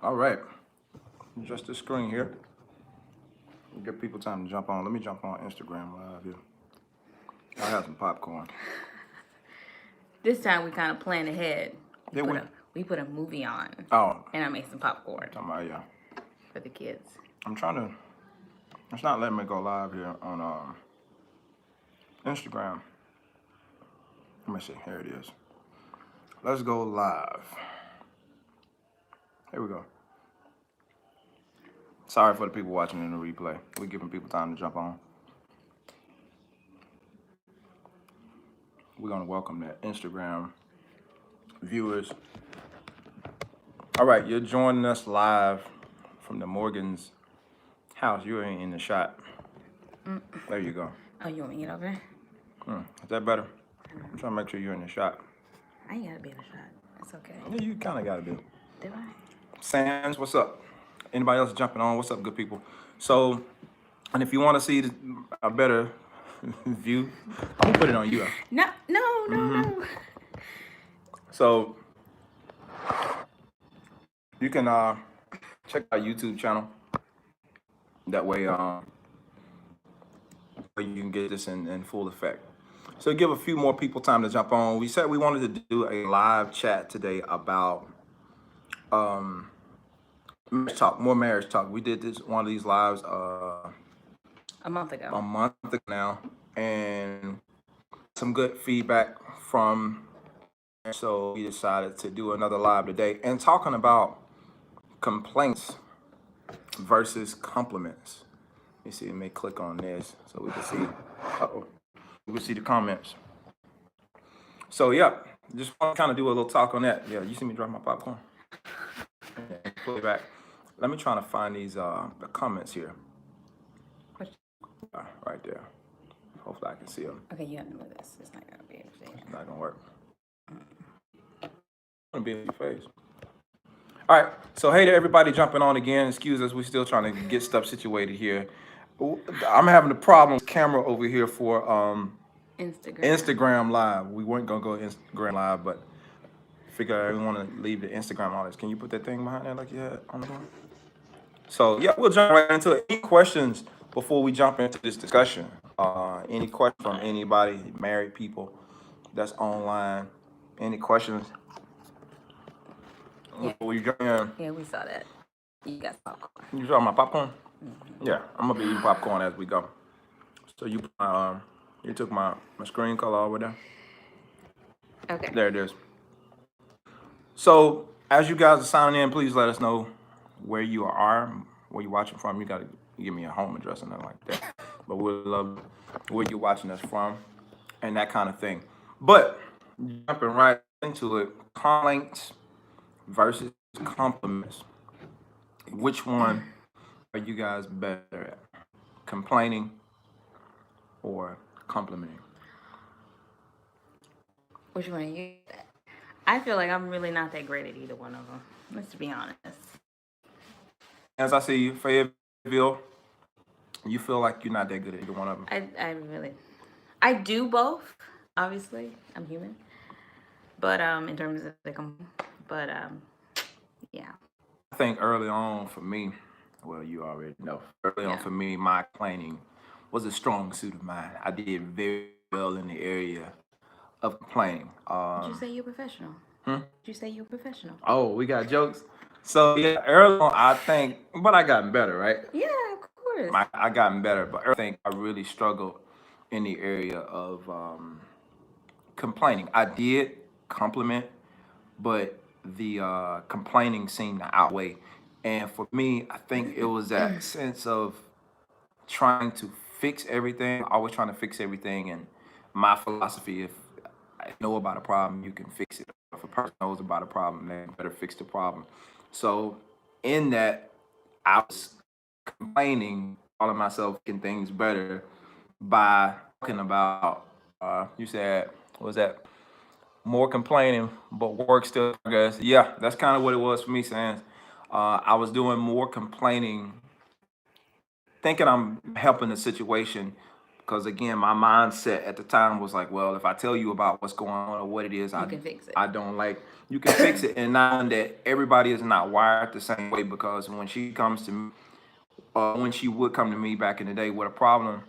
All right. Adjust the screen here. Give people time to jump on. Let me jump on Instagram live here. I have some popcorn. This time we kind of planned ahead. We Did put we? a we put a movie on, Oh, and I made some popcorn talking about yeah. for the kids. I'm trying to. It's not letting me go live here on Instagram. Let me see. Here it is. Let's go live. Here we go. Sorry for the people watching in the replay. We're giving people time to jump on. We're gonna welcome the Instagram viewers. All right, you're joining us live from the Morgan's house. You ain't in the shot. There you go. Oh, you want me to get over there? Is that better? I'm trying to make sure you're in the shot. I ain't gotta be in the shot. It's okay. Yeah, you kind of got to do. Did I? Sands, what's up? Anybody else jumping on? What's up, good people? So, and if you want to see a better view, I'm gonna put it on you. No. So you can check our YouTube channel. That way, you can get this in full effect. So give a few more people time to jump on. We said we wanted to do a live chat today about marriage talk, more marriage talk. We did this one of these lives A month ago. a month ago now, and some good feedback from. So we decided to do another live today and talking about complaints versus compliments. You see, let me click on this so we can see. We can see the comments. So yeah, just want to kind of do a little talk on that. Yeah, you see me drop my popcorn. And play back. Let me try to find these the comments here. Right there. Hopefully I can see them. Okay, you have to move this. It's not gonna be able to see it. It's not gonna work. I'm gonna be in your face. All right. So hey to everybody jumping on again. Excuse us. We're still trying to get stuff situated here. I'm having a problem with camera over here for Instagram Live. We weren't gonna go Instagram Live, but figure I want to leave the Instagram on this. Can you put that thing behind there like you had on the door? So yeah, we'll jump right into it. Any questions before we jump into this discussion? Any questions from anybody, married people that's online? Any questions before you jump in? Yeah, we saw that. You got popcorn. You saw my popcorn? Yeah, I'm gonna be eating popcorn as we go. So you you took my screen color over there. Okay. There it is. So as you guys are signing in, please let us know where you are, where you're watching from. You gotta give me a home address and nothing like that. But we'd love where you're watching us from and that kind of thing. But jumping right into it, complaints versus compliments. Which one are you guys better at? Complaining or complimenting? Which one are you? I feel like I'm really not that great at either one of them. Let's be honest. As I see you, Fayetteville, you feel like you're not that good at either one of them. I do both. Obviously, I'm human. But in terms of yeah. I think early on for me, well, you already know. Early on for me, my complaining was a strong suit of mine. I did very well in the area of complaining. Did you say you're professional? Did you say you're professional? Oh, we got jokes. So yeah, early on, I think, but I gotten better, right? Yeah, of course. I gotten better, but I think I really struggled in the area of complaining. I did compliment, but the complaining seemed to outweigh. And for me, I think it was that sense of trying to fix everything, always trying to fix everything. And my philosophy, if I know about a problem, you can fix it. If a person knows about a problem, they better fix the problem. So in that, I was complaining, calling myself getting things better by talking about, you said, what was that? More complaining, but work still progress. Yeah, that's kind of what it was for me, Sans. I was doing more complaining, thinking I'm helping the situation, because again, my mindset at the time was like, well, if I tell you about what's going on or what it is, You can fix it. I don't like, you can fix it. And knowing that everybody is not wired the same way, because when she comes to me, when she would come to me back in the day with a problem,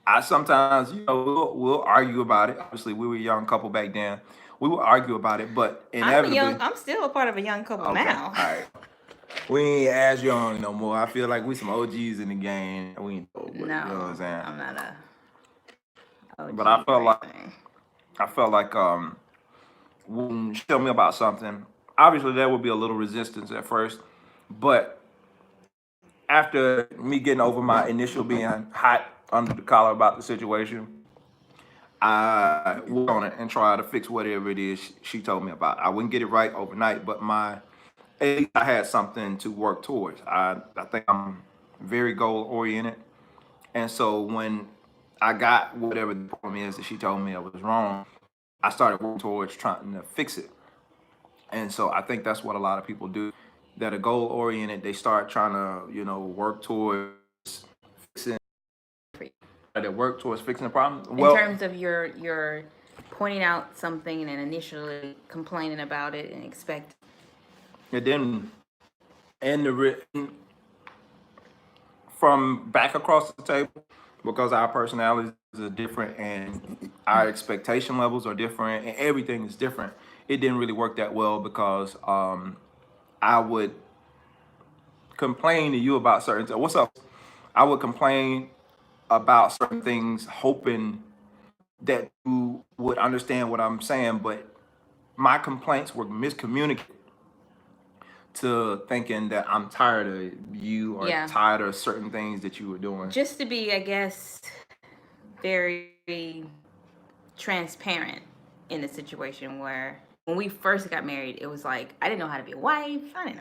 I sometimes, we'll argue about it. Obviously, we were a young couple back then. We would argue about it, but inevitably, I'm still a part of a young couple okay, now. all right. We ain't as young no more. I feel like we some OGs in the game. We ain't old, but you know what I'm No, saying. I'm not a OG But I or felt like anything. when she tell me about something, obviously there would be a little resistance at first, but after me getting over my initial being hot under the collar about the situation, I work on it and try to fix whatever it is she told me about. I wouldn't get it right overnight, but at least I had something to work towards. I think I'm very goal oriented, and so when I got whatever the problem is that she told me I was wrong, I started working towards trying to fix it. And so I think that's what a lot of people do, that are goal oriented. They start trying to, work towards fixing, they work towards fixing the problem. In Well, terms of your pointing out something and then initially complaining about it and expect. and then and from back across the table, because our personalities are different and our expectation levels are different and everything is different. It didn't really work that well because I would complain to you about certain. What's up? I would complain about certain things, hoping that you would understand what I'm saying, but my complaints were miscommunicated to thinking that I'm tired of you or Yeah. tired of certain things that you were doing. Just to be, I guess, very transparent in a situation where when we first got married, it was like I didn't know how to be a wife. I didn't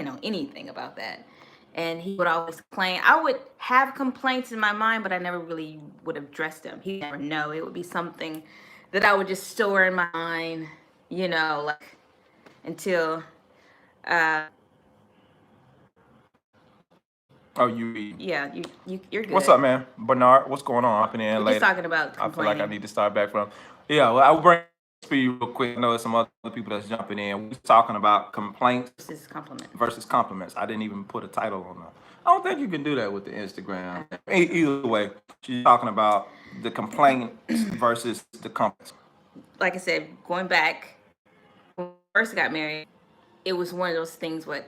know anything about that. And he would always complain. I would have complaints in my mind, but I never really would address them. He never know. It would be something that I would just store in my mind, like until Oh, you. yeah, you're What's good. up, man? Bernard, what's going on? Hopping in We're just later. talking about I feel like I complaining. need to start back from. Yeah, well, I will bring speed real quick. I know there's some other people that's jumping in. We're talking about complaints Versus compliment. versus compliments. I didn't even put a title on that. I don't think you can do that with the Instagram. Either way, she's talking about the complaints versus the compliments. Like I said, going back when we first got married, it was one of those things where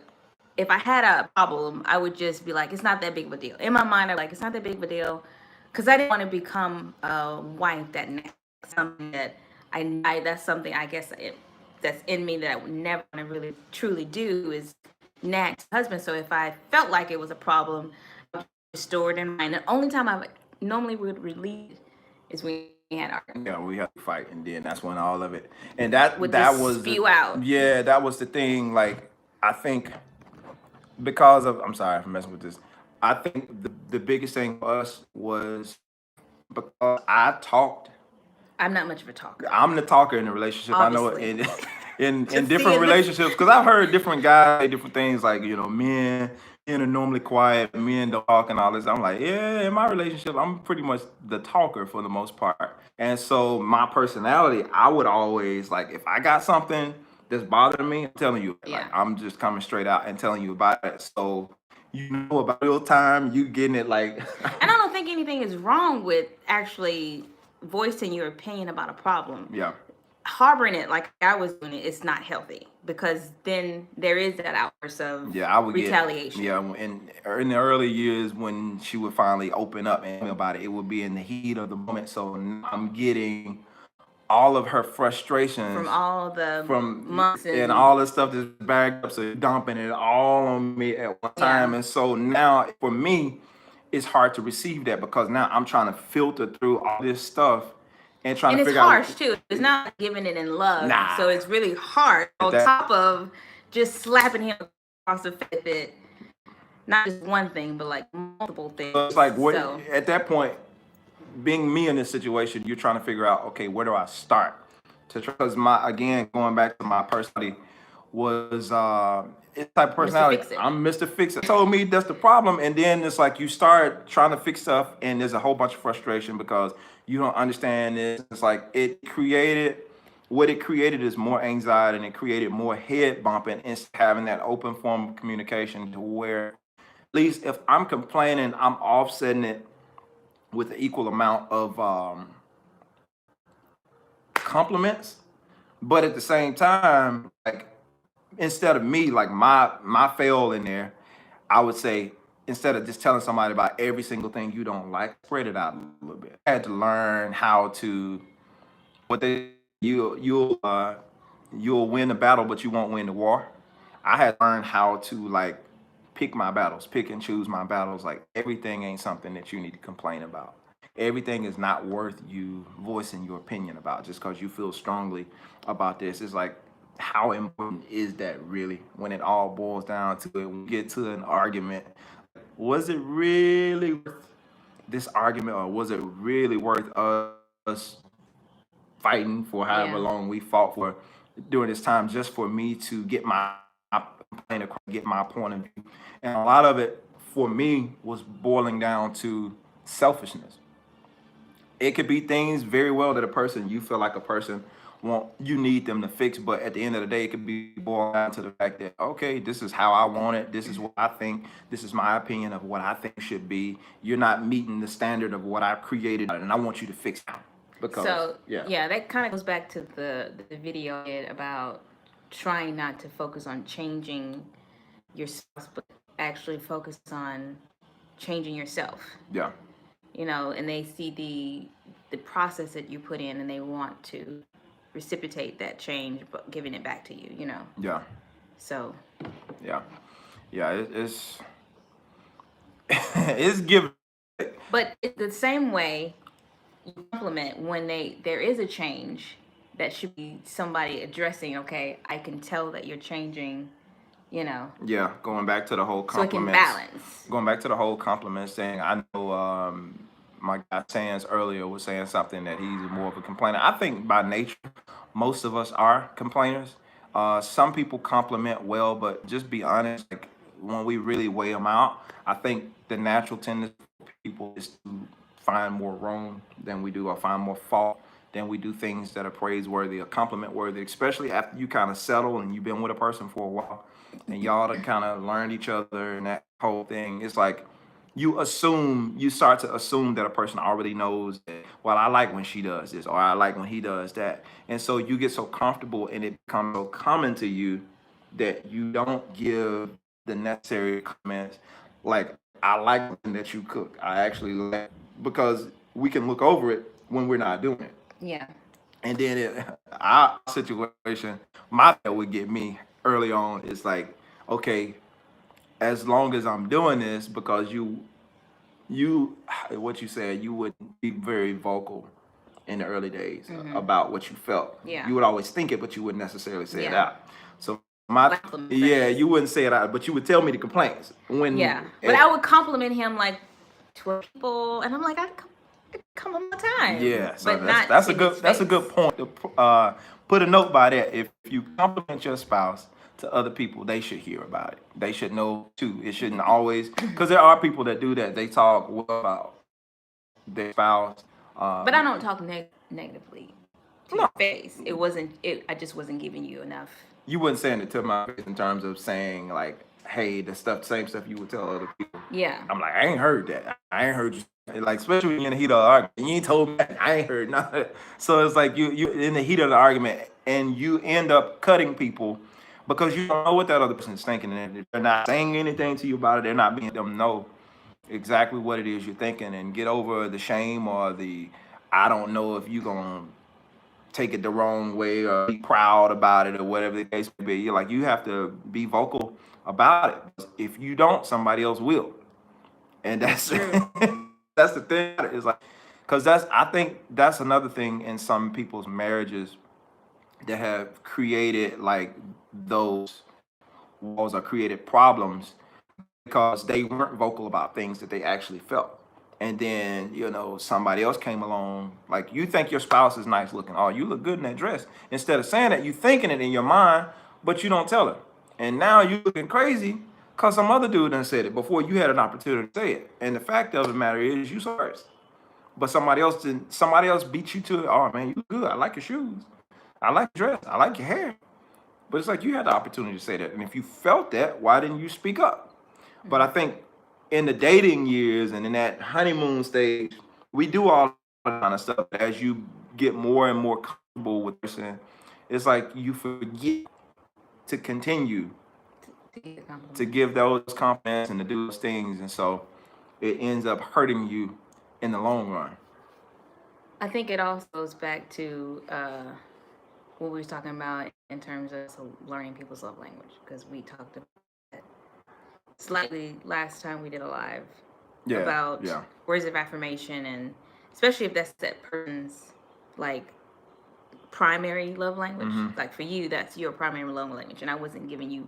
if I had a problem, I would just be like, it's not that big of a deal. In my mind, I'm like, it's not that big of a deal. Because I didn't want to become a wife that something that that's something I guess that's in me that I would never want to really truly do is nag to husband. So if I felt like it was a problem, I would store it in mind. The only time I normally would release it is when we had our Yeah, we have to fight, and then that's when all of it, and that would that just was spew out. yeah, that was the thing. Like, I think because of, I'm sorry for messing with this. I think the biggest thing for us was because I talked. I'm not much of a talker, I'm the talker in the relationship. I know obviously. in different relationships, because I've heard different guys say different things, like, men are normally quiet, men don't talk and all this. I'm like, yeah, in my relationship, I'm pretty much the talker for the most part. And so my personality, I would always, like, if I got something that's bothering me, I'm telling you, like, Yeah. I'm just coming straight out and telling you about it. So you know about real time, you getting it like. And I don't think anything is wrong with actually voicing your opinion about a problem. Yeah. Harboring it like I was doing it, it's not healthy because then there is that outburst of Yeah, I would retaliation. get, yeah, in the early years when she would finally open up and tell me about it, it would be in the heat of the moment. So now I'm getting all of her frustrations From all the from months and all the stuff that's bagged up, so you're dumping it all on me at one time. Yeah. And so now for me, it's hard to receive that, because now I'm trying to filter through all this stuff and trying And to it's figure harsh out. too. It's not giving it in love. Nah. So it's really hard on That- top of just slapping him across the face with it. Not just one thing, but like multiple things. So it's like, what So at that point, being me in this situation, you're trying to figure out, okay, where do I start? Because going back to my personality, was it's type of Mr. personality. Fix It. I'm Mr. Fix It. Told me that's the problem, and then it's like you start trying to fix stuff, and there's a whole bunch of frustration because you don't understand this. It's like it created is more anxiety, and it created more head bumping instead of having that open form of communication to where at least if I'm complaining, I'm offsetting it with an equal amount of compliments. But at the same time, like instead of me, like my fail in there, I would say instead of just telling somebody about every single thing you don't like, spread it out a little bit. I had to learn how to what they you'll win the battle, but you won't win the war. I had to learn how to like pick my battles, pick and choose my battles. Like everything ain't something that you need to complain about. Everything is not worth you voicing your opinion about just because you feel strongly about this. It's like how important is that really when it all boils down to it? When we get to an argument, was it really worth this argument or was it really worth us fighting for however Yeah. long we fought for during this time just for me to get my complaint across, get my point of view. And a lot of it for me was boiling down to selfishness. It could be things very well that a person you feel like a person want you need them to fix, but at the end of the day, it could be boiled down to the fact that okay, this is how I want it. This is what I think. This is my opinion of what I think should be. You're not meeting the standard of what I've created, and I want you to fix it because So yeah, yeah, that kind of goes back to the video I did about trying not to focus on changing your spouse, but actually focus on changing yourself. yeah, You know, and they see the process that you put in, and they want to reciprocate that change, but giving it back to you. You know, yeah, so yeah, yeah. It's it's giving. but it's the same way you compliment when there is a change that should be somebody addressing. Okay, I can tell that you're changing. You know, Yeah, going back to the whole so it can compliments. balance. Going back to the whole compliments thing, I know my guy Sands earlier was saying something that he's more of a complainer. I think by nature, most of us are complainers. Some people compliment well, but just be honest, like when we really weigh them out, I think the natural tendency for people is to find more wrong than we do or find more fault than we do things that are praiseworthy or compliment worthy, especially after you kind of settle and you've been with a person for a while and y'all have kind of learned each other and that whole thing. It's like you start to assume that a person already knows that, well, I like when she does this or I like when he does that. And so you get so comfortable and it becomes so common to you that you don't give the necessary comments like, I like that you cook. I actually like because we can look over it when we're not doing it. Yeah. And then our situation, my that would get me early on is like, okay, as long as I'm doing this, because you what you said, you would be very vocal in the early days about what you felt. Yeah. You would always think it, but you wouldn't necessarily say it Yeah. out. So my yeah, you wouldn't say it out, but you would tell me the complaints when Yeah, but I would compliment him like to people, and I'm like, I come on my time. yeah, so but not that's a in good his that's a face. good point to put a note by that. If you compliment your spouse to other people, they should hear about it. They should know too. It shouldn't always because there are people that do that. They talk well about their spouse. But I don't talk negatively to No, your face. It wasn't. I just wasn't giving you enough. you wouldn't say it to my face in terms of saying like, "Hey, the same stuff you would tell other people." Yeah. I'm like, I ain't heard that. I ain't heard you. Like, especially when you're in the heat of the argument, you ain't told me that. I ain't heard nothing. So it's like you in the heat of the argument, and you end up cutting people because you don't know what that other person's thinking, and they're not saying anything to you about it. They're not being them know exactly what it is you're thinking, and get over the shame or the I don't know if you're gonna take it the wrong way or be proud about it or whatever the case may be. You're like you have to be vocal about it. If you don't, somebody else will. And That's that's true. that's the thing. Is like, because that's I think that's another thing in some people's marriages that have created like those walls or created problems because they weren't vocal about things that they actually felt. And then, somebody else came along, like you think your spouse is nice looking. Oh, you look good in that dress. Instead of saying that, you thinking it in your mind, but you don't tell her. And now you looking crazy because some other dude done said it before you had an opportunity to say it. And the fact of the matter is you saw first. But somebody else didn't, somebody else beat you to it. Oh man, you look good. I like your shoes. I like your dress. I like your hair. But it's like you had the opportunity to say that. And if you felt that, why didn't you speak up? But I think in the dating years and in that honeymoon stage, we do all that kind of stuff. As you get more and more comfortable with the person, it's like you forget to continue To get a to compliment. give those compliments and to do those things. And so it ends up hurting you in the long run. I think it also goes back to what we were talking about in terms of learning people's love language, because we talked about that slightly last time we did a live Yeah, about yeah. words of affirmation, and especially if that's that person's like primary love language. Mm-hmm. Like for you, that's your primary love language, and I wasn't giving you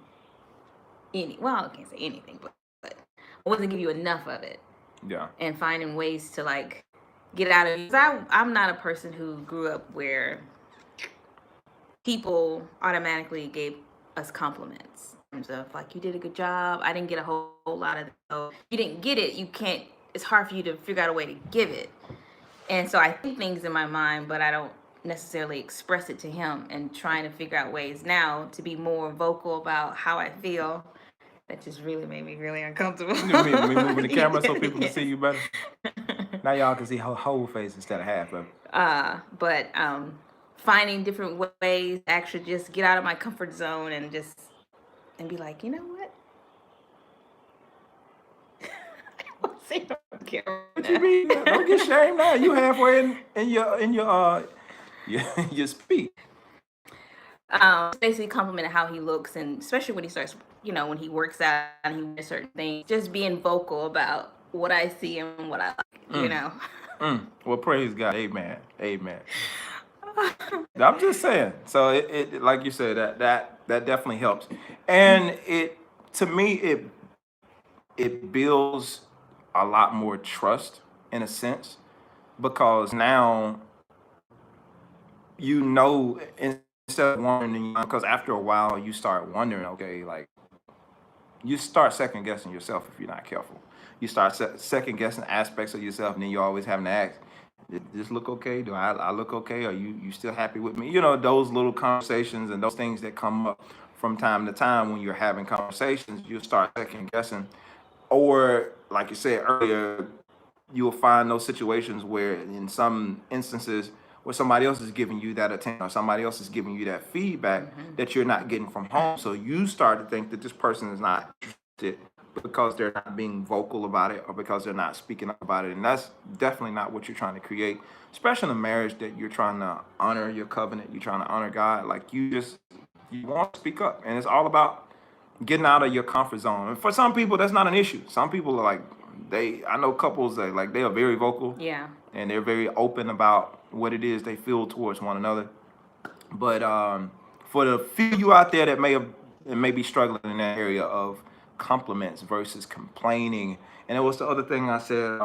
any. Well, I can't say anything, but I wasn't giving you enough of it, Yeah. and finding ways to like get out of it. 'Cause I'm not a person who grew up where people automatically gave us compliments in terms of like you did a good job. I didn't get a whole lot of it. So you didn't get it, you can't, it's hard for you to figure out a way to give it. And so I think things in my mind, but I don't necessarily express it to him, and trying to figure out ways now to be more vocal about how I feel. That just really made me really uncomfortable. Me moving the camera so people can see Yes. you better. Now y'all can see her whole face instead of half of it. But finding different ways to actually just get out of my comfort zone and just and be like, you know what? I won't say it on camera. What you mean? Don't get shamed now. You halfway in your speech. Basically complimented how he looks, and especially when he starts, when he works out and he wears certain things, just being vocal about what I see and what I like. Well, praise God. Amen. Amen. I'm just saying. So it like you said, that definitely helps. And it to me it builds a lot more trust in a sense because now instead of wondering, because after a while you start wondering, okay, like you start second guessing yourself if you're not careful. You start second guessing aspects of yourself, and then you're always having to ask, "Did this look okay? Do I look okay? Are you still happy with me?" You know, those little conversations and those things that come up from time to time when you're having conversations, you start second guessing. Or, like you said earlier, you'll find those situations where, in some instances, where somebody else is giving you that attention or somebody else is giving you that feedback that you're not getting from home. So you start to think that this person is not interested because they're not being vocal about it or because they're not speaking up about it. And that's definitely not what you're trying to create, especially in a marriage that you're trying to honor your covenant, you're trying to honor God. Like you want to speak up. And it's all about getting out of your comfort zone. And for some people, that's not an issue. Some people are like, I know couples that like they are very vocal Yeah. and they're very open about what it is they feel towards one another. But for the few of you out there that may be struggling in that area of compliments versus complaining, and it was the other thing I said.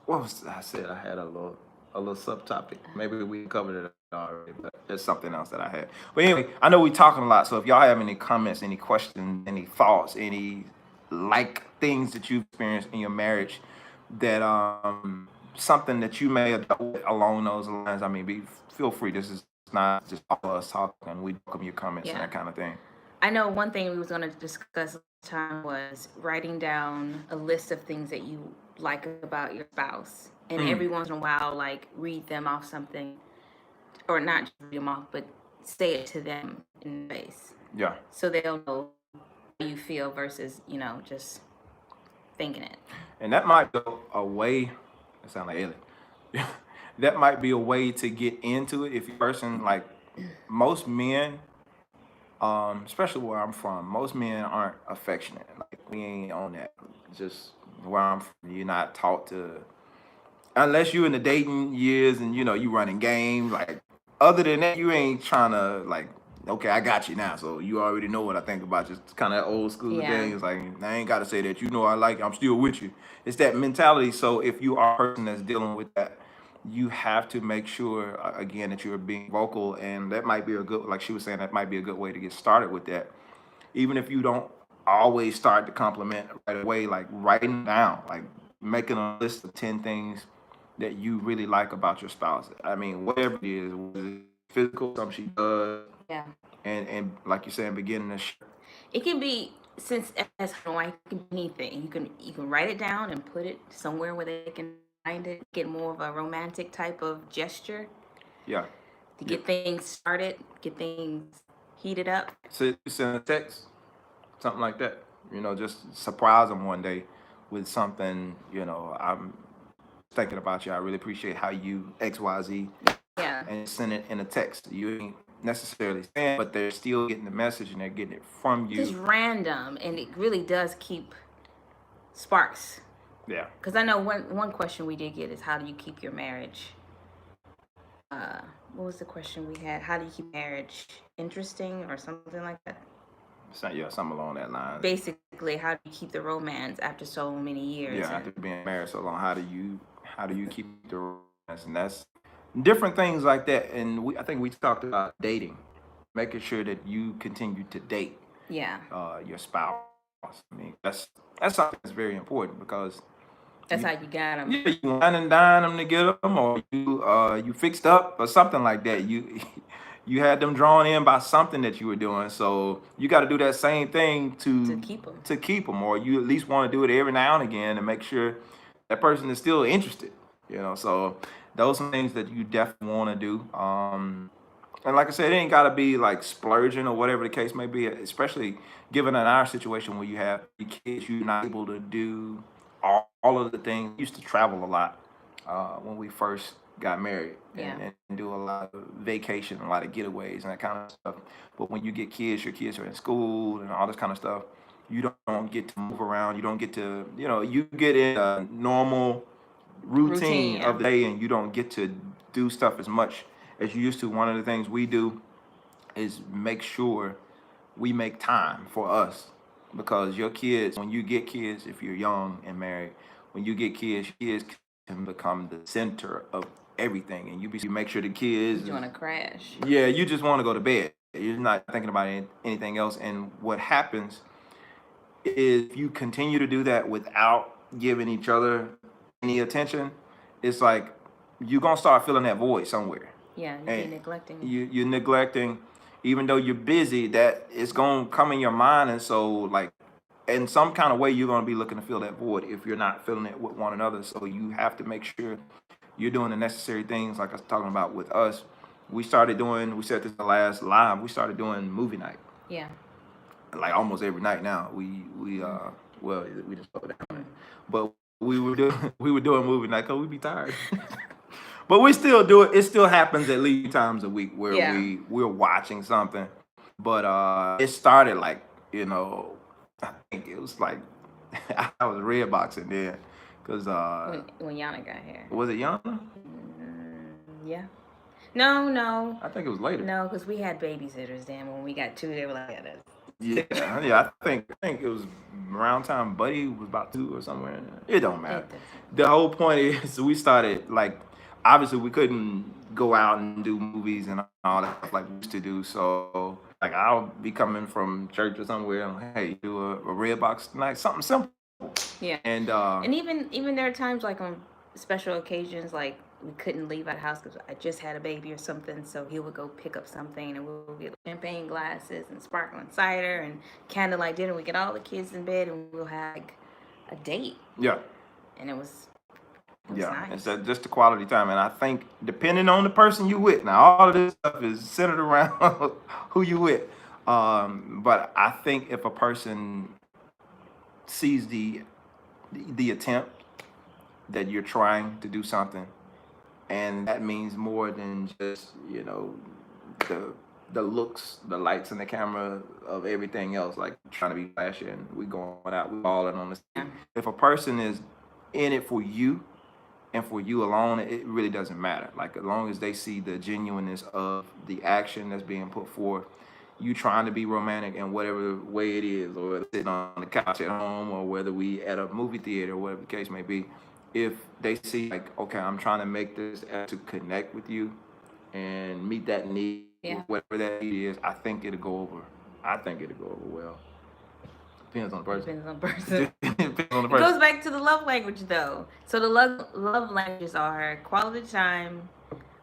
What was I said? I had a little subtopic. Maybe we covered it already, but there's something else that I had. But anyway, I know we're talking a lot. So if y'all have any comments, any questions, any thoughts, any like things that you've experienced in your marriage that something that you may have dealt with along those lines, I mean, feel free. This is not just all of us talking. We welcome your comments and Yeah. that kind of thing. I know one thing we was going to discuss last time was writing down a list of things that you like about your spouse, and every once in a while, like read them off something, or not just read them off, but say it to them in the face, Yeah. so they'll know how you feel versus just thinking it. And that might be a way, that sound like alien. That might be a way to get into it if you person like most men, especially where I'm from, most men aren't affectionate. Like we ain't on that. Just where I'm from, you're not taught to unless you in the dating years and you running game. Like other than that, you ain't trying to like. Okay, I got you now, so you already know what I think about. Just kind of old school Yeah. thing. It's like I ain't got to say that. You know, I like. I'm still with you. It's that mentality. So if you are a person that's dealing with that, you have to make sure again that you're being vocal, and that might be a good, like she was saying, that might be a good way to get started with that. Even if you don't always start to compliment right away, like writing down, like making a list of 10 things that you really like about your spouse. I mean, whatever it is, whether it's physical, something she does, Yeah. and like you're saying, beginning to It can be, since as husband and wife, it can be anything. You can write it down and put it somewhere where they can find it. Get more of a romantic type of gesture yeah, to yeah. get things started, get things heated up. So send a text, something like that. Just surprise them one day with something. I'm thinking about you. I really appreciate how you X Y Z, Yeah. and send it in a text. You ain't necessarily saying, but they're still getting the message and they're getting it from Just you. random, and it really does keep sparks. Yeah. Because I know one question we did get is, how do you keep your marriage? What was the question we had? How do you keep marriage interesting or something like that? So, yeah, something along that line. Basically, how do you keep the romance after so many years? Yeah, after being married so long, how do you keep the romance? And that's different things like that. And I think we talked about dating, making sure that you continue to date Yeah. your spouse. I mean, that's something that's very important because That's you how you got them. yeah, you wine and dine them to get them, or you fixed up or something like that. You you had them drawn in by something that you were doing, so you got to do that same thing To keep them. to keep them, or you at least want to do it every now and again to make sure that person is still interested. So those are things that you definitely want to do. And like I said, it ain't got to be like splurging or whatever the case may be, especially given in our situation where you have kids, you're not able to do all of the things. We used to travel a lot when we first got married, Yeah. and do a lot of vacation, a lot of getaways and that kind of stuff. But when you get kids, your kids are in school and all this kind of stuff, you don't get to move around. You don't get to, you get in a normal Routine, routine yeah. of the day, and you don't get to do stuff as much as you used to. One of the things we do is make sure we make time for us, because your kids, when you get kids, if you're young and married, when you get kids can become the center of everything, and you make sure the kids You want to crash. yeah, you just want to go to bed. You're not thinking about anything else. And what happens is, if you continue to do that without giving each other any attention, it's like you're gonna start feeling that void somewhere. Yeah, you'd be And neglecting. you're neglecting, even though you're busy, that it's gonna come in your mind. And so, like, in some kind of way, you're gonna be looking to fill that void if you're not filling it with one another. So you have to make sure you're doing the necessary things. Like I was talking about with us, we said this in the last live, we started doing movie night Yeah. like almost every night now. Well, we just slowed down, but we were doing movie night because we be tired. But we still do it. It still happens at least times a week where Yeah. we're watching something. But it started like, I think it was like I was red boxing then, because When Yana got here. was it Yana? Yeah. No. I think it was later. No, because we had babysitters then. When we got two, they were like, yeah, that's... Yeah. I think it was around time Buddy was about 2 or somewhere in there. It don't matter. It doesn't. The whole point is, we started, like, obviously we couldn't go out and do movies and all that stuff like we used to do. So like, I'll be coming from church or somewhere and, hey, do a red box tonight, something simple. Yeah. And And even there are times like on special occasions, like we couldn't leave our house because I just had a baby or something, so he would go pick up something and we'll get champagne glasses and sparkling cider and candlelight dinner. We get all the kids in bed and we'll have like a date, yeah. and it was Yeah, nice. it's just the quality time. And I think, depending on the person you with, now all of this stuff is centered around who you with. But I think if a person sees the attempt that you're trying to do something, and that means more than just the looks, the lights, and the camera of everything else, like trying to be flashy and we going out, we balling on the stage. If a person is in it for you and for you alone, it really doesn't matter. Like, as long as they see the genuineness of the action that's being put forth, you trying to be romantic in whatever way it is, or sitting on the couch at home, or whether we at a movie theater, or whatever the case may be, if they see like, okay, I'm trying to make this effort to connect with you and meet that need, Yeah. whatever that need is, I think it'll go over. I think it'll go over well. Depends on the person. Depends on the person. Depends on the It goes person. back to the love language though. So the love languages are quality time,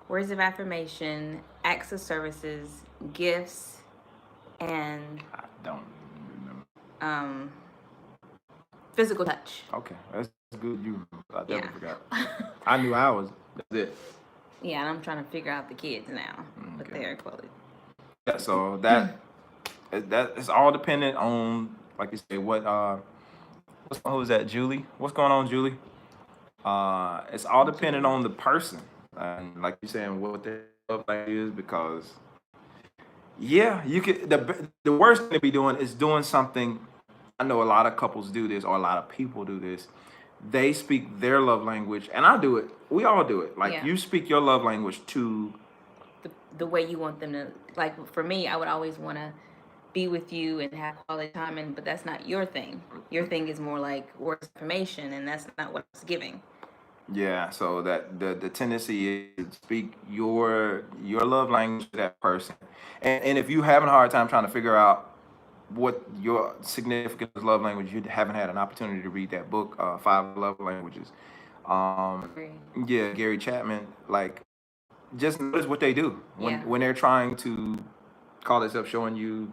words of affirmation, acts of services, gifts, and I don't remember. um, physical touch. Okay, that's good. You, I Yeah. definitely forgot. I knew I was. That's it. Yeah, and I'm trying to figure out the kids now, but Okay. they're quality. Yeah. So that it's all dependent on, like you say, who is that? Julie. What's going on, Julie? It's all dependent on the person, and like you're saying, what their love language is, because yeah, you could the worst thing to be doing is doing something. I know a lot of couples do this, or a lot of people do this. They speak their love language, and I do it. We all do it. Like Yeah. you speak your love language to, The way you want them to, like for me, I would always want to be with you and have quality time, and but that's not your thing. Your thing is more like words of affirmation, and that's not what I was giving. yeah. So that the tendency is to speak your love language to that person, and if you having a hard time trying to figure out what your significant love language, you haven't had an opportunity to read that book, Five Love Languages. Um, Agree. yeah, Gary Chapman. Like, just notice what they do Yeah. when they're trying to call themselves showing you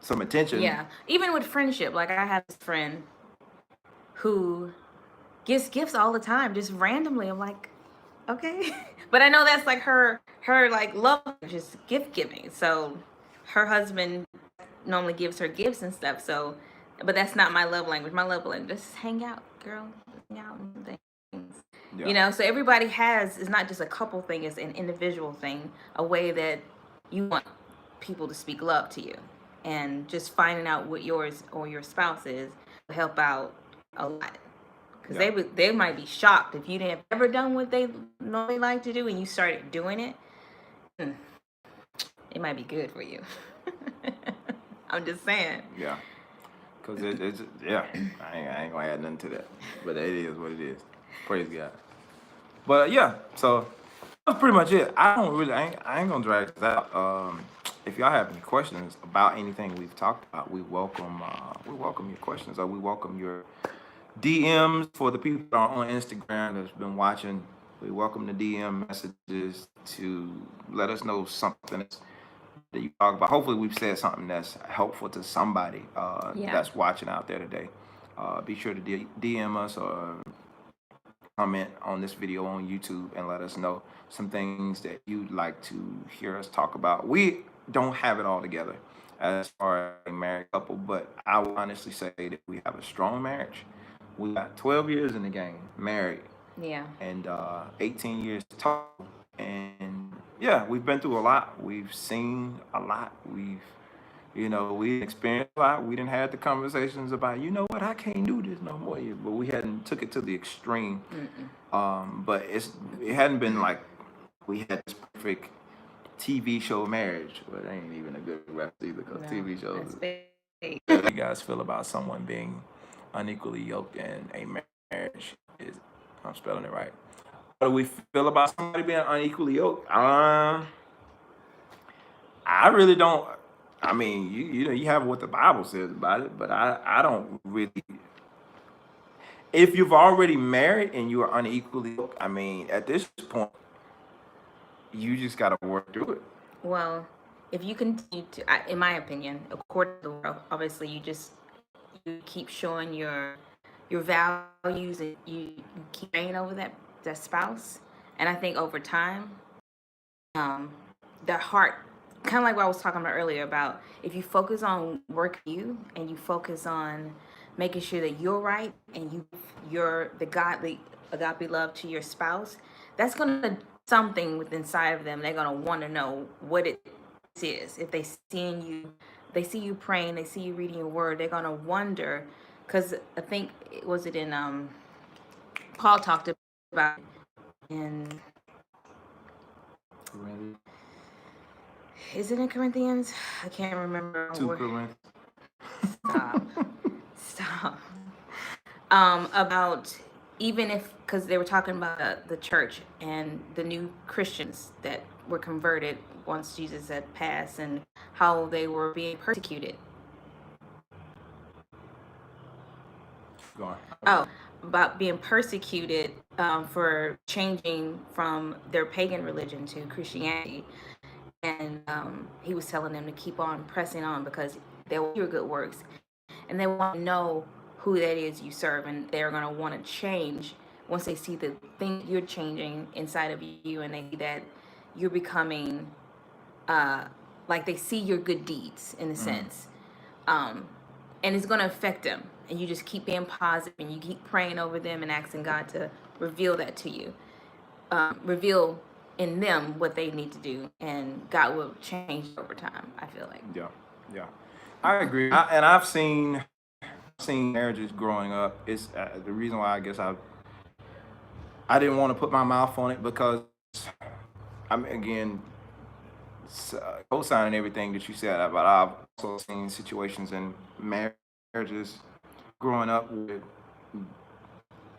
some attention. Yeah. Even with friendship, like I have this friend who gets gifts all the time, just randomly. I'm like, okay. But I know that's like her like love, just gift giving. So her husband normally gives her gifts and stuff. So, but that's not my love language. My love language, just hang out, girl, just hang out and things. Yeah. You know, so everybody has, it's not just a couple thing, it's an individual thing, a way that you want people to speak love to you. And just finding out what yours or your spouse is will help out a lot. Because Yeah. they might be shocked if you didn't ever done what they normally like to do and you started doing it. It might be good for you. I'm just saying. Yeah. Cause it's yeah, I ain't gonna add nothing to that, but it is what it is. Praise God. But yeah, so that's pretty much it. I ain't gonna drag this out. If y'all have any questions about anything we've talked about, we welcome your questions, or we welcome your DMs. For the people that are on Instagram that's been watching, we welcome the DM messages to let us know something that you talk about. Hopefully, we've said something that's helpful to somebody Yeah. that's watching out there today. Be sure to DM us or comment on this video on YouTube and let us know some things that you'd like to hear us talk about. We don't have it all together as far as a married couple, but I will honestly say that we have a strong marriage. We got 12 years in the game, married, Yeah. and 18 years total. And yeah, we've been through a lot. We've seen a lot. We experienced a lot. We didn't have the conversations about, you know what, I can't do this no more. But we hadn't took it to the extreme. But it hadn't been like we had this perfect TV show marriage. Well, it ain't even a good rep either, because No, TV shows. that's fake. How do you guys feel about someone being unequally yoked in a marriage? I'm spelling it right. How do we feel about somebody being unequally yoked? I really don't. I mean, you have what the Bible says about it, but I don't really. If you've already married and you are unequally yoked, I mean, at this point, you just got to work through it. Well, if you continue to, in my opinion, according to the world, obviously you keep showing your values and you keep praying over that spouse, and I think over time, um, the heart, kind of like what I was talking about earlier about if you focus on working you and you focus on making sure that you're right and you're the godly agape love to your spouse, that's gonna something within inside of them. They're gonna want to know what it is. If they see you praying, they see you reading your word, they're gonna wonder. Because I think was it in Paul talked about in, is it in Corinthians? I can't remember. 2 Corinthians. Stop. Stop. About even if, because they were talking about the church and the new Christians that were converted once Jesus had passed, and how they were being persecuted. Go on. Oh, about being persecuted for changing from their pagan religion to Christianity. And he was telling them to keep on pressing on because they will hear good works, and they want to know who that is you serve, and they're going to want to change once they see the thing you're changing inside of you, and they see that you're becoming like they see your good deeds in a sense, um, and it's going to affect them. And you just keep being positive, and you keep praying over them and asking God to reveal that to you, reveal in them what they need to do, and God will change over time. I feel like. Yeah, yeah, I agree. And I've seen marriages growing up. It's the reason why I guess I didn't want to put my mouth on it because I'm again co-signing everything that you said. But I've also seen situations in marriages growing up where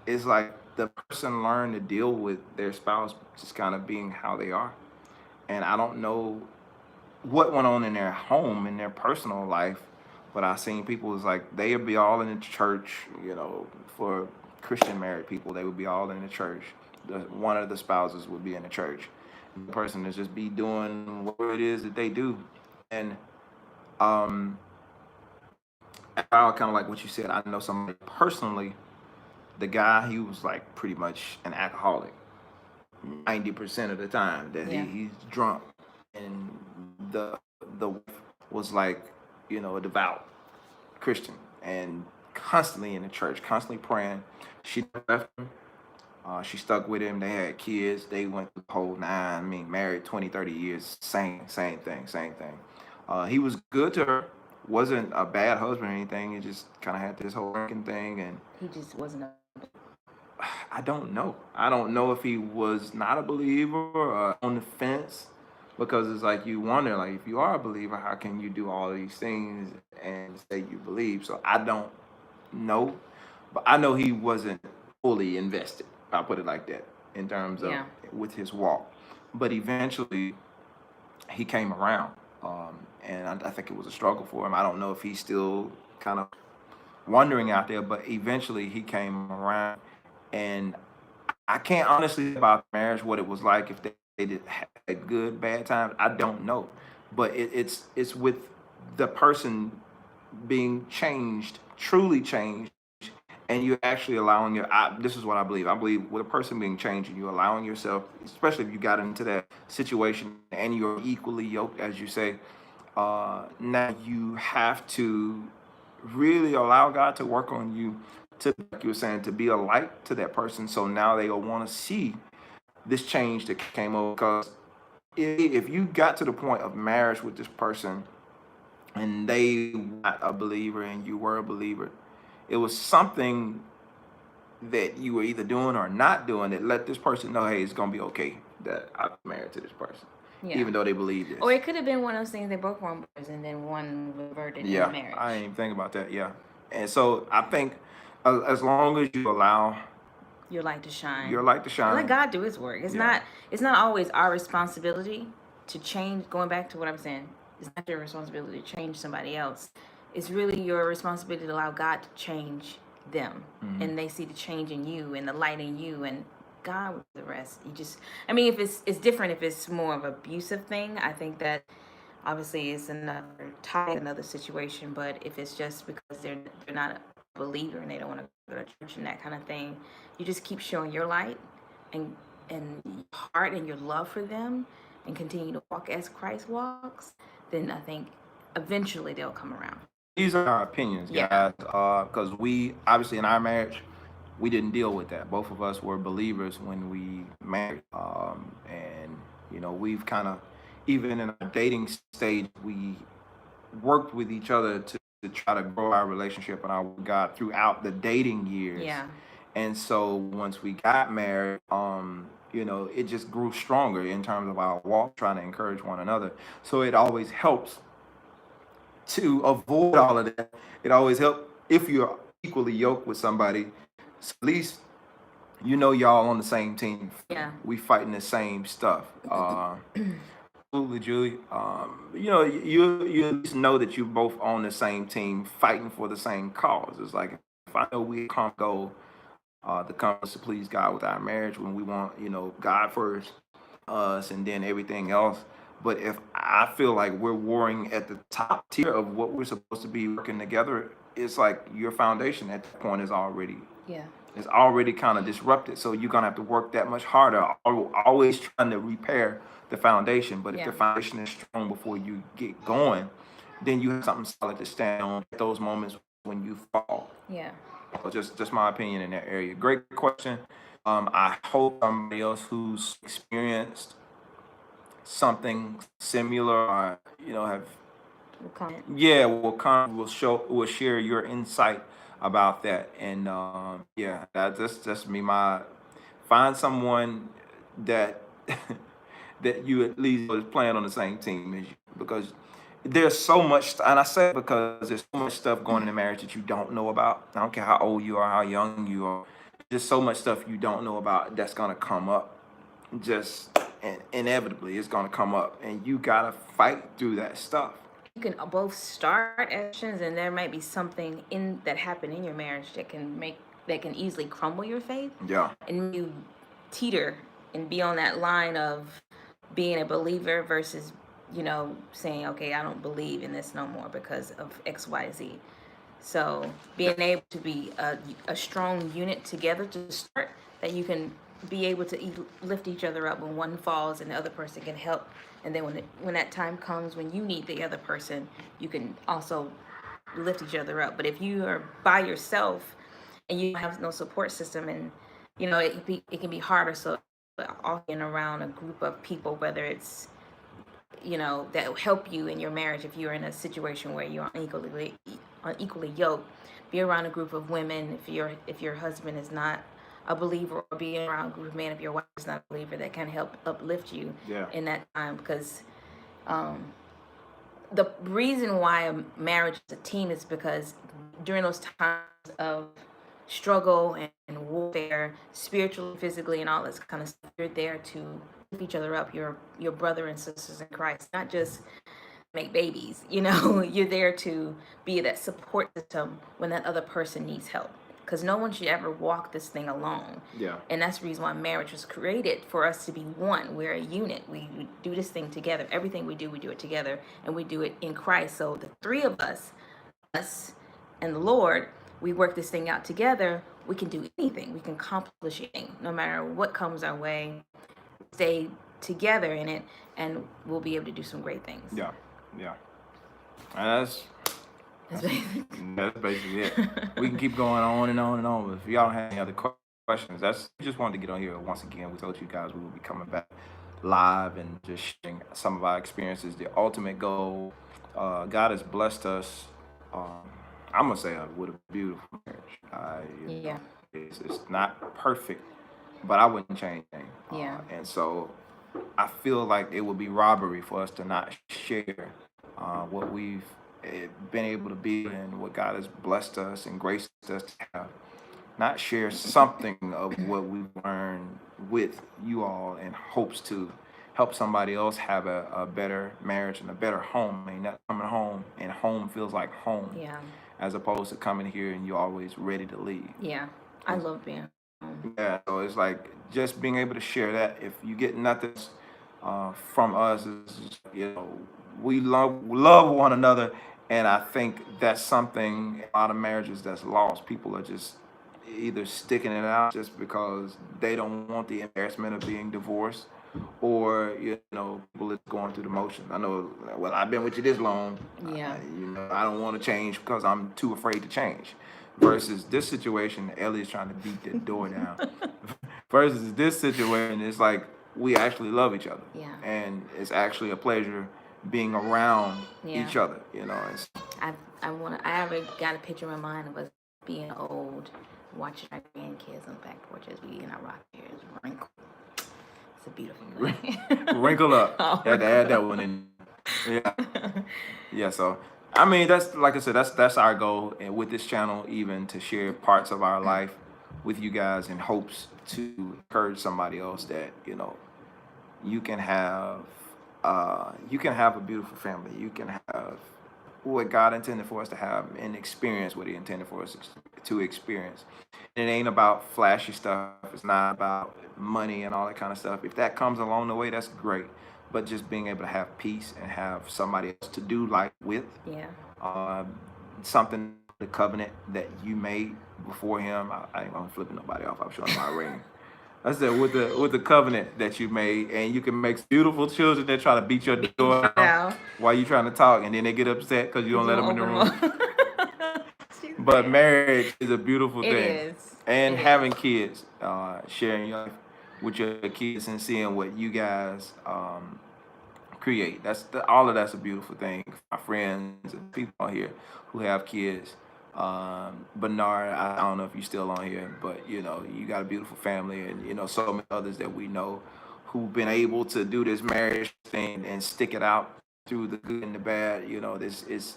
it's like the person learned to deal with their spouse just kind of being how they are, and I don't know what went on in their home, in their personal life. But I seen people is like they would be all in the church, for Christian married people, they would be all in the church. One of the spouses would be in the church. The person is just be doing what it is that they do. And um, I kind of like what you said. I know somebody personally. The guy, he was like pretty much an alcoholic 90% of the time that Yeah. he's drunk, and the wife was like a devout Christian and constantly in the church, constantly praying. She never left him. She stuck with him. They had kids. They went the whole nine. I mean, married 20, 30 years. Same thing, same thing. He was good to her. Wasn't a bad husband or anything. He just kind of had this whole drinking thing, and He just wasn't a. I don't know. I don't know if he was not a believer or on the fence, because it's like you wonder, like if you are a believer, how can you do all these things and say you believe? So I don't know, but I know he wasn't fully invested. I'll put it like that in terms of Yeah. with his walk. But eventually he came around, and I think it was a struggle for him. I don't know if he's still kind of wandering out there, but eventually he came around, and I can't honestly say about marriage what it was like if they did had good, bad times. I don't know, but it's with the person being changed, truly changed, and you're actually allowing this is what I believe. I believe with a person being changed and you allowing yourself, especially if you got into that situation and you're equally yoked, as you say, now you have to really allow God to work on you to, like you were saying, to be a light to that person. So now they'll want to see this change that came over. Because if you got to the point of marriage with this person and they were not a believer and you were a believer, it was something that you were either doing or not doing that let this person know, hey, it's gonna be okay that I'm married to this person, Yeah. even though they believe this. Or it could have been one of those things they both were brothers and then one reverted in Yeah, marriage. I didn't even think about that. Yeah, and so I think as long as you allow Your light to shine. your light to And shine, let God do His work. It's yeah, not. It's not always our responsibility to change. Going back to what I'm saying, it's not your responsibility to change somebody else. It's really your responsibility to allow God to change them, and they see the change in you and the light in you, and God with the rest. You just. I mean, if it's different. If it's more of an abusive thing, I think that obviously it's another tie, another situation. But if it's just because they're not a believer and they don't want to go to church and that kind of thing, you just keep showing your light and your heart and your love for them, and continue to walk as Christ walks. Then I think eventually they'll come around. these are our opinions, Yeah. guys. Because we obviously in our marriage, we didn't deal with that. Both of us were believers when we married, and we've kind of even in our dating stage, we worked with each other to try to grow our relationship and our God throughout the dating years. Yeah. And so once we got married, it just grew stronger in terms of our walk, trying to encourage one another. So it always helps to avoid all of that. It always helps if you're equally yoked with somebody. So at least y'all on the same team. Yeah. We fighting the same stuff. Absolutely, Julie. You at least know that you both on the same team, fighting for the same cause. It's like if I know we can't go the compass to please God with our marriage when we want, God first, us, and then everything else. But if I feel like we're warring at the top tier of what we're supposed to be working together, it's like your foundation at that point Yeah. is already kind of disrupted. So you're gonna have to work that much harder, always trying to repair the foundation. But if the Yeah. foundation is strong before you get going, then you have something solid to stand on at those moments when you fall. Yeah. So just my opinion in that area. Great question. I hope somebody else who's experienced something similar, or have, Comment. yeah, will share your insight about that. And yeah, that's just me. My find someone that that you at least is playing on the same team as you, because there's so much, and I say it because there's so much stuff going in the marriage that you don't know about. I don't care how old you are, how young you are. There's so much stuff you don't know about that's gonna come up. Just inevitably, it's gonna come up, and you gotta fight through that stuff. You can both start actions, and there might be something in that happened in your marriage that can easily crumble your faith, Yeah, and you teeter and be on that line of being a believer versus saying, okay, I don't believe in this no more because of XYZ. So being able to be a strong unit together to start, that you can be able to lift each other up when one falls and the other person can help. And then when that time comes when you need the other person, you can also lift each other up. But if you are by yourself and you have no support system, and it can be harder. So all being around a group of people, whether it's that will help you in your marriage, if you're in a situation where you're unequally yoked, be around a group of women if your husband is not a believer, or be around a group of men if your wife is not a believer, that can help uplift you yeah, in that time. Because um, the reason why a marriage is a team is because during those times of struggle and warfare, spiritually, physically, and all this kind of stuff, you're there to lift each other up. Your brother and sisters in Christ, not just make babies. You're there to be that support system when that other person needs help. Because no one should ever walk this thing alone. yeah, And that's the reason why marriage was created, for us to be one. We're a unit. We do this thing together. Everything we do it together, and we do it in Christ. So the three of us and the Lord, we work this thing out together. We can do anything. We can accomplish anything, no matter what comes our way. Stay together in it, and we'll be able to do some great things. yeah, yeah. And that's that's basically it. We can keep going on and on and on. But if y'all don't have any other questions, we just wanted to get on here once again. We told you guys we will be coming back live and just sharing some of our experiences. The ultimate goal, God has blessed us. Um, I'm gonna say with a beautiful marriage. Yeah. It's not perfect, but I wouldn't change anything. Yeah. And so I feel like it would be robbery for us to not share what we've been able to be, and what God has blessed us and graced us to have. Not share something of what we've learned with you all in hopes to help somebody else have a better marriage and a better home. I mean, not coming home and home feels like home, Yeah. as opposed to coming here and you're always ready to leave. Yeah. I love being home. Yeah, so it's like just being able to share that. If you get nothing from us, is, we love one another, and I think that's something in a lot of marriages that's lost. People are just either sticking it out just because they don't want the embarrassment of being divorced, or people is going through the motions. I know, well, I've been with you this long. Yeah. I don't want to change because I'm too afraid to change. Versus this situation, Ellie is trying to beat the door down. Versus this situation, it's like we actually love each other, Yeah. and it's actually a pleasure being around Yeah. each other. I ever got a picture in my mind of us being old, watching our grandkids on the back porch as we in our rock chairs wrinkle. It's a beautiful thing. Wrinkle up. Oh, You had to add that one in. Yeah. Yeah. So I mean, that's, like I said, that's our goal, and with this channel, even to share parts of our life, with you guys in hopes to encourage somebody else that, you know, you can have a beautiful family. You can have what God intended for us to have and experience what He intended for us to experience. It ain't about flashy stuff. It's not about money and all that kind of stuff. If that comes along the way, that's great. But just being able to have peace and have somebody else to do life with, Yeah. um, something, the covenant that you made before Him. I ain't gonna flip nobody off. I'm showing my ring. I said with the covenant that you made, and you can make beautiful children that try to beat your door down Now, while you trying to talk, and then they get upset because you don't because you let them won't in the open room. them up. She's But bad. marriage is a beautiful It thing, is. and It is. having kids, sharing your life with your kids and seeing what you guys create. All of that's a beautiful thing. My friends and people on here who have kids. Bernard, I don't know if you're still on here, but you know, you got a beautiful family, and you know, so many others that we know who've been able to do this marriage thing and stick it out through the good and the bad. You know, this is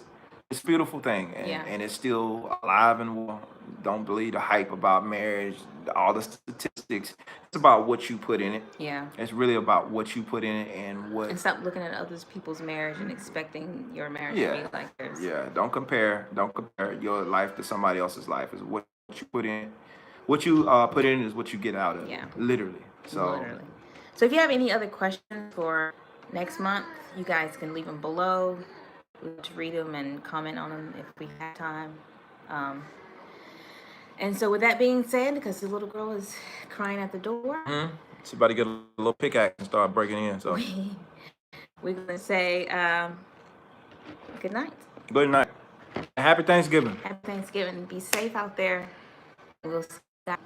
it's a beautiful thing, Yeah. and it's still alive and well. Don't believe the hype about marriage, all the statistics. It's about what you put in it. Yeah. It's really about what you put in it and what. And stop looking at other people's marriage and expecting your marriage to Yeah, be like theirs. yeah. Don't compare. Don't compare your life to somebody else's life. Is what you put in. What you put in is what you get out of. Yeah. Literally. So Literally. So if you have any other questions for next month, you guys can leave them below. We want to read them and comment on them if we have time. Um, and so with that being said, because the little girl is crying at the door, she's about to get a little pickaxe and start breaking in. So we're going to say good night. good night. Happy Thanksgiving. Happy Thanksgiving. Be safe out there. We'll see you guys.